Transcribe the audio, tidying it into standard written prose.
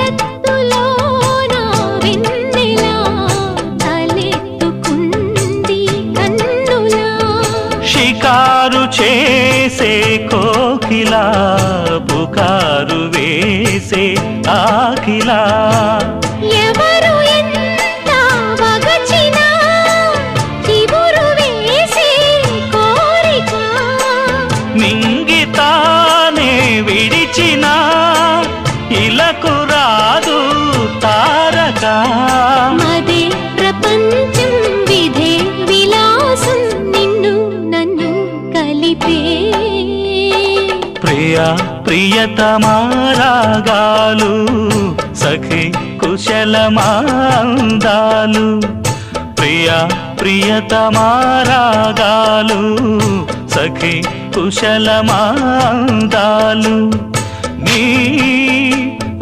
కలకత్తులోన వెన్నెలా తలెత్తుకుంది కన్నులా షికారు చేసే కోకిలా పుకారు వేసే ఆకిలా ఎవరు ఎంత వగచినా చిగురు వేసే కోరిక నింగితానే విడిచినా ఇలకు రాదు తారక మదే ప్రపంచం విధే విలాసం నిన్ను నన్ను కలిపే ప్రియా ప్రియతమారాగాలు సఖి కుశలమాందాలు ప్రియా ప్రియతమారాగాలు సఖి కుశలమాందాలు నీ